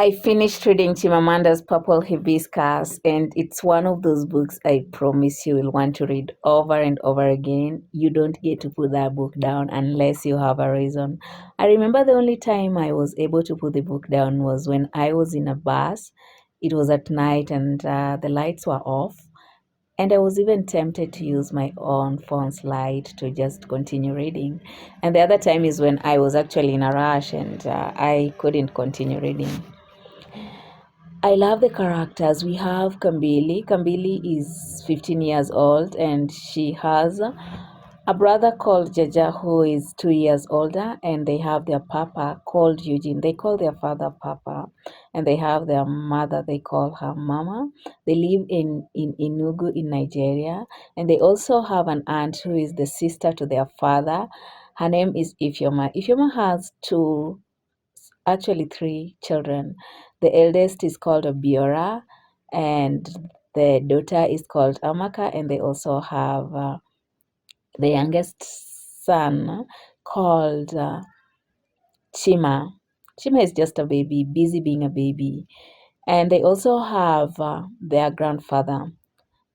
I finished reading Chimamanda's Purple Hibiscus, and it's one of those books I promise you will want to read over and over again. You don't get to put that book down unless you have a reason. I remember the only time I was able to put the book down was when I was in a bus. It was at night, and the lights were off. And I was even tempted to use my own phone's light to just continue reading. And the other time is when I was actually in a rush and I couldn't continue reading. I love the characters. We have Kambili. Kambili is 15 years old and she has a brother called Jaja who is 2 years older, and they have their papa called Eugene. They call their father Papa, and they have their mother, they call her Mama. They live in Enugu in Nigeria, and they also have an aunt who is the sister to their father. Her name is Ifyoma. Ifyoma has actually three children. The eldest is called Obiora, and the daughter is called Amaka, and they also have the youngest son called Chima. Chima is just a baby, busy being a baby. And they also have their grandfather.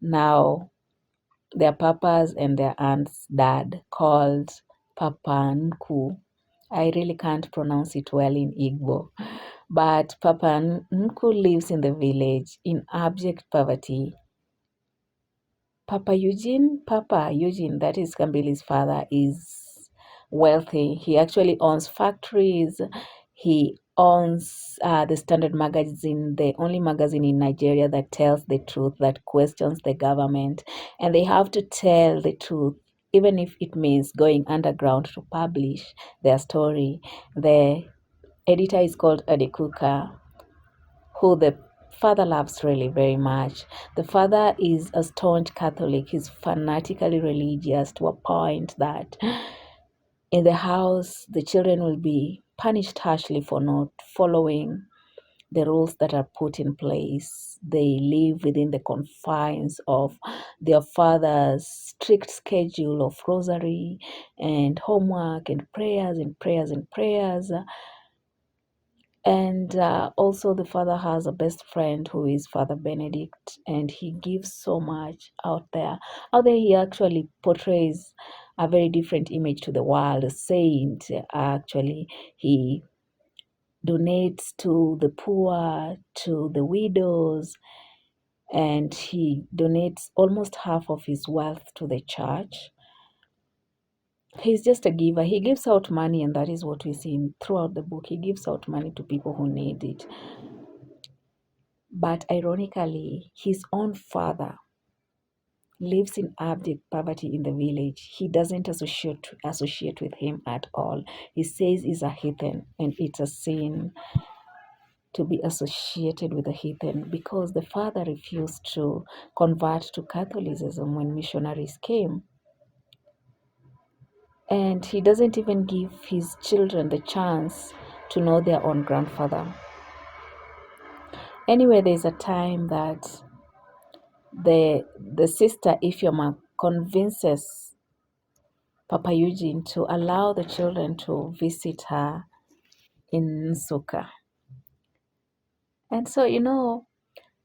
Now, their papa's and their aunt's dad called Papa Nku. I really can't pronounce it well in Igbo. But Papa Nku lives in the village in abject poverty. Papa Eugene, that is Kambili's father, is wealthy. He actually owns factories. He owns the Standard Magazine, the only magazine in Nigeria that tells the truth, that questions the government. And they have to tell the truth, even if it means going underground to publish their story. The editor is called Adekuka, who the father loves really very much. The father is a staunch Catholic. He's fanatically religious to a point that in the house, the children will be punished harshly for not following the rules that are put in place. They live within the confines of their father's strict schedule of rosary and homework and prayers and prayers and prayers. And also, the father has a best friend who is Father Benedict, and he gives so much out there. Out there, he actually portrays a very different image to the world. A saint, actually, he donates to the poor, to the widows, and he donates almost half of his wealth to the church. He's just a giver. He gives out money, and that is what we see throughout the book. He gives out money to people who need it. But ironically, his own father lives in abject poverty in the village. He doesn't associate with him at all. He says he's a heathen, and it's a sin to be associated with a heathen because the father refused to convert to Catholicism when missionaries came. And he doesn't even give his children the chance to know their own grandfather. Anyway, there's a time that the sister Ifyoma convinces Papa Eugene to allow the children to visit her in Nsukka. And so,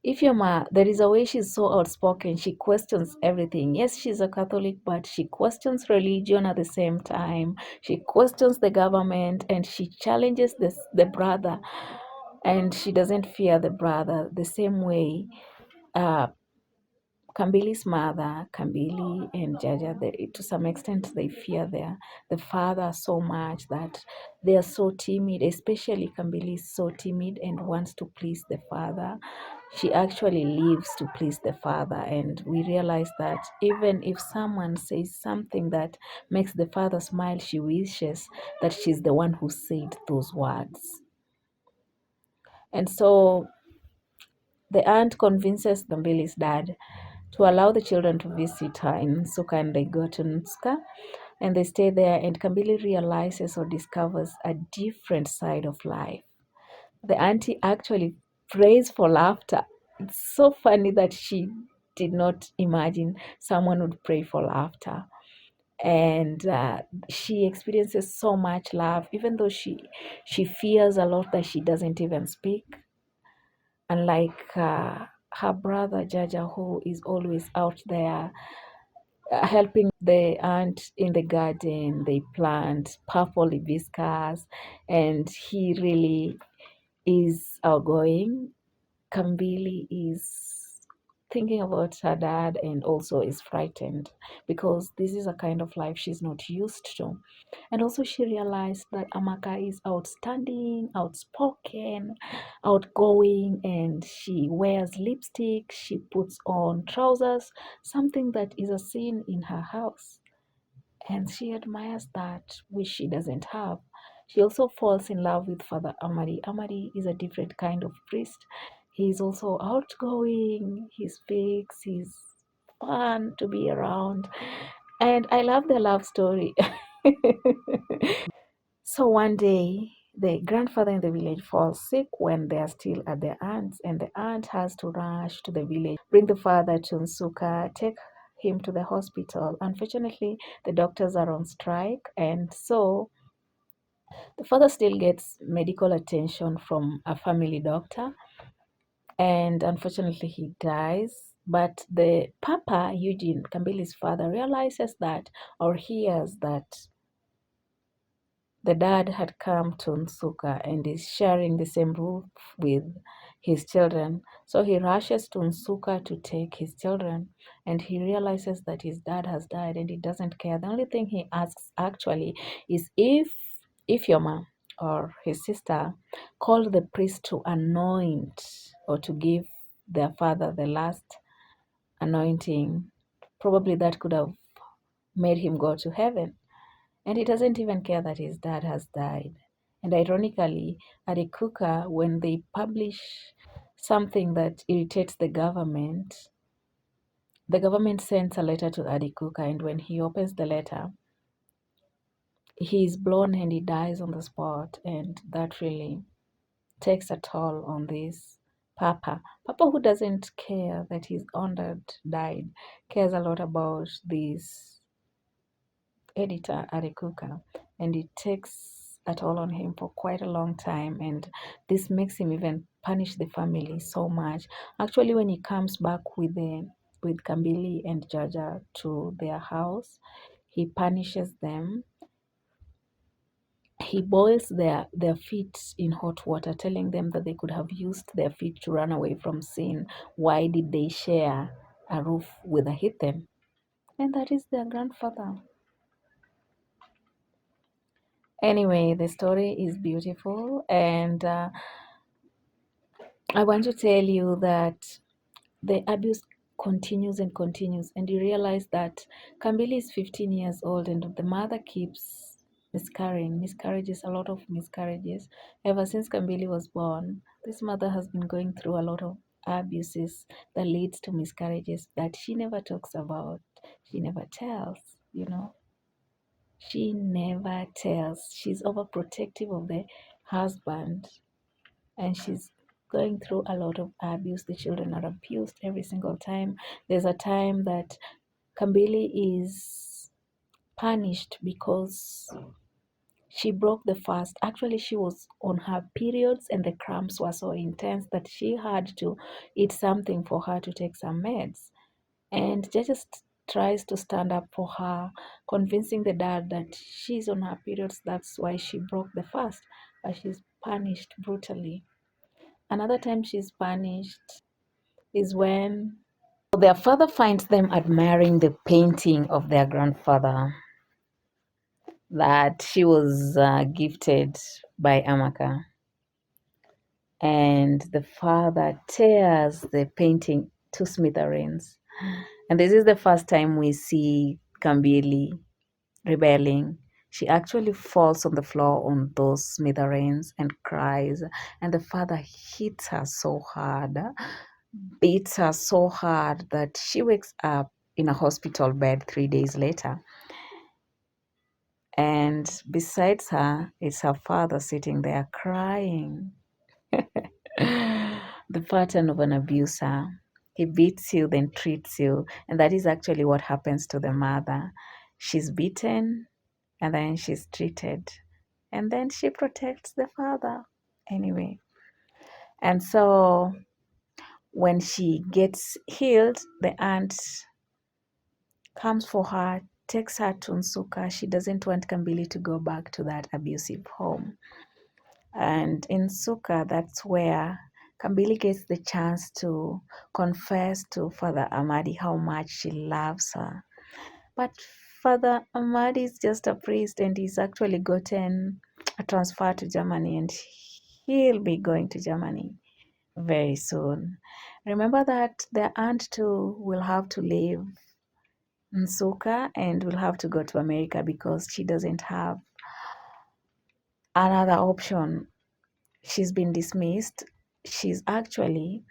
Ifyoma, there is a way she's so outspoken. She questions everything. Yes, she's a Catholic, but she questions religion at the same time. She questions the government and she challenges the brother. And she doesn't fear the brother the same way Kambili's mother, Kambili and Jaja, to some extent, they fear the father so much that they are so timid, especially Kambili is so timid and wants to please the father. She actually lives to please the father, and we realize that even if someone says something that makes the father smile, she wishes that she's the one who said those words. And so the aunt convinces Kambili's dad to allow the children to visit her in Nsukka, and they go to Nsukka and they stay there, and Kambili realizes or discovers a different side of life. The auntie actually prays for laughter. It's so funny that she did not imagine someone would pray for laughter. And she experiences so much love, even though she fears a lot that she doesn't even speak. Unlike her brother Jaja, who is always out there helping the aunt in the garden. They plant purple hibiscus, and he really is outgoing. Kambili is thinking about her dad and also is frightened because this is a kind of life she's not used to. And also, she realized that Amaka is outstanding, outspoken, outgoing, and she wears lipstick, she puts on trousers, something that is a sin in her house. And she admires that, which she doesn't have. She also falls in love with Father Amari. Amari is a different kind of priest. He's also outgoing, he speaks, he's fun to be around. And I love the love story. So one day, the grandfather in the village falls sick when they are still at their aunt's, and the aunt has to rush to the village, bring the father to Nsuka, take him to the hospital. Unfortunately, the doctors are on strike, and so the father still gets medical attention from a family doctor, and unfortunately, he dies. But the Papa, Eugene, Kambili's father, realizes that or hears that the dad had come to Nsuka and is sharing the same roof with his children. So he rushes to Nsuka to take his children, and he realizes that his dad has died and he doesn't care. The only thing he asks actually is if your mom or his sister called the priest to anoint or to give their father the last anointing, probably that could have made him go to heaven. And he doesn't even care that his dad has died. And ironically, Arikuka, when they publish something that irritates the government sends a letter to Adikuka, and when he opens the letter, he is blown and he dies on the spot. And that really takes a toll on this Papa. Papa, who doesn't care that his own dad died, cares a lot about this editor Arikuka, and it takes a toll on him for quite a long time, and this makes him even punish the family so much. Actually, when he comes back with Kambili and Jaja to their house, he punishes them. He boils their feet in hot water, telling them that they could have used their feet to run away from sin. Why did they share a roof with a heathen? And that is their grandfather. Anyway, the story is beautiful, and I want to tell you that the abuse continues and continues, and you realize that Kambili is 15 years old, and the mother keeps miscarriages, a lot of miscarriages. Ever since Kambili was born, this mother has been going through a lot of abuses that leads to miscarriages that she never talks about. She never tells, you know. She never tells. She's overprotective of the husband, and she's going through a lot of abuse. The children are abused every single time. There's a time that Kambili is punished because she broke the fast. Actually, she was on her periods and the cramps were so intense that she had to eat something for her to take some meds. And just tries to stand up for her, convincing the dad that she's on her periods, that's why she broke the fast, but she's punished brutally. Another time she's punished is when their father finds them admiring the painting of their grandfather that she was gifted by Amaka. And the father tears the painting to smithereens. And this is the first time we see Kambili rebelling. She actually falls on the floor on those smithereens and cries. And the father hits her so hard, beats her so hard that she wakes up in a hospital bed 3 days later. And besides her is her father sitting there crying. The pattern of an abuser. He beats you, then treats you. And that is actually what happens to the mother. She's beaten and then she's treated. And then she protects the father. Anyway. And so When she gets healed, the aunt comes for her, takes her to Nsuka. She doesn't want Kambili to go back to that abusive home. And in Nsuka, that's where Kambili gets the chance to confess to Father Amadi how much she loves her. But Father Amadi is just a priest, and he's actually gotten a transfer to Germany, and he'll be going to Germany very soon. Remember that the aunt too will have to leave Nsuka and will have to go to America because she doesn't have another option. She's been dismissed. She's actually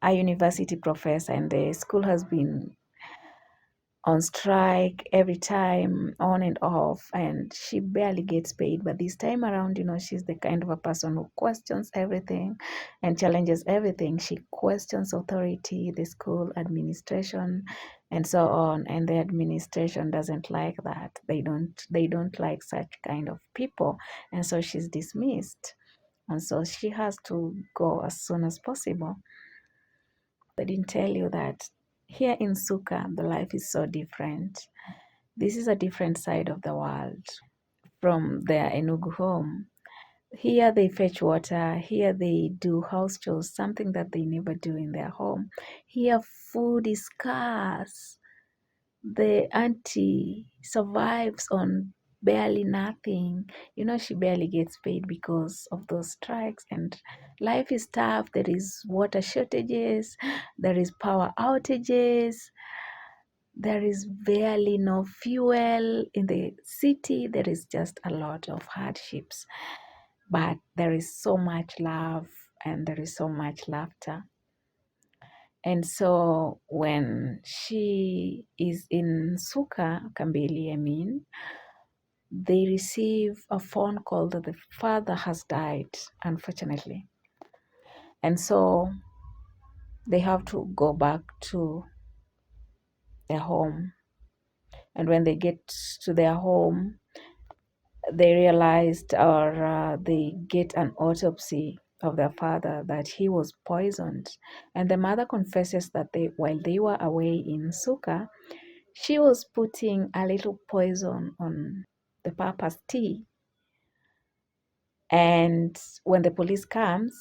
a university professor, and the school has been on strike every time, on and off, and she barely gets paid. But this time around, she's the kind of a person who questions everything and challenges everything. She questions authority, the school administration, and so on. And the administration doesn't like that. They don't like such kind of people, and so she's dismissed. And so she has to go as soon as possible. I didn't tell you that here in Suka, the life is so different. This is a different side of the world from their Enugu home. Here they fetch water. Here they do house chores, something that they never do in their home. Here food is scarce. The auntie survives on barely nothing. She barely gets paid because of those strikes, and life is tough. There is water shortages, there is power outages, there is barely no fuel in the city. There is just a lot of hardships, but there is so much love and there is so much laughter. And so when she is in Suka, Kambili, they receive a phone call that the father has died, unfortunately. And so they have to go back to their home. And when they get to their home, they realized, or they get an autopsy of their father, that he was poisoned. And the mother confesses that while they were away in Suka, she was putting a little poison on the papa's tea. And when the police comes,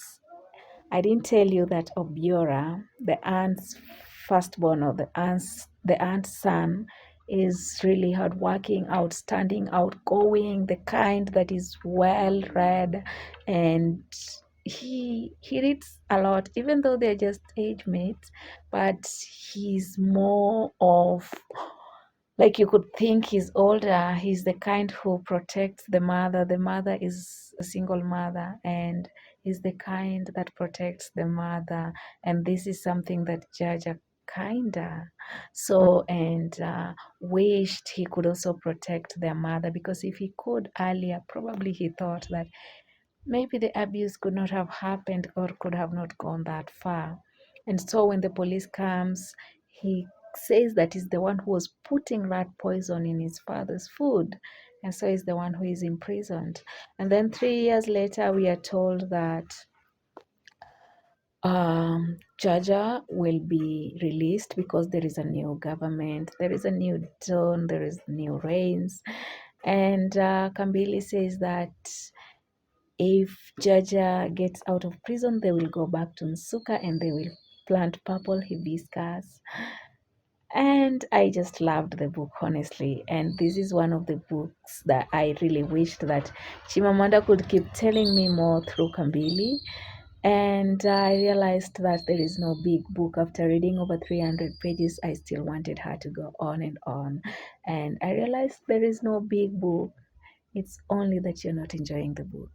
I didn't tell you that Obiora, the aunt's firstborn, or the aunt's son, is really hardworking, outstanding, outgoing, the kind that is well read, and he reads a lot, even though they're just age mates, but he's more of, like, you could think he's older. He's the kind who protects the mother. The mother is a single mother, and he's the kind that protects the mother. And this is something that Jaja kinda saw and wished he could also protect their mother, because if he could earlier, probably he thought that maybe the abuse could not have happened or could have not gone that far. And so when the police comes, he says that he's the one who was putting rat poison in his father's food. And so he's the one who is imprisoned. And then 3 years later, we are told that Jaja will be released because there is a new government, there is a new dawn, there is new reigns. And Kambili says that if Jaja gets out of prison, they will go back to Nsuka and they will plant purple hibiscus. And I just loved the book, honestly. And this is one of the books that I really wished that Chimamanda could keep telling me more through Kambili. And I realized that there is no big book. After reading over 300 pages, I still wanted her to go on and on. And I realized there is no big book. It's only that you're not enjoying the book.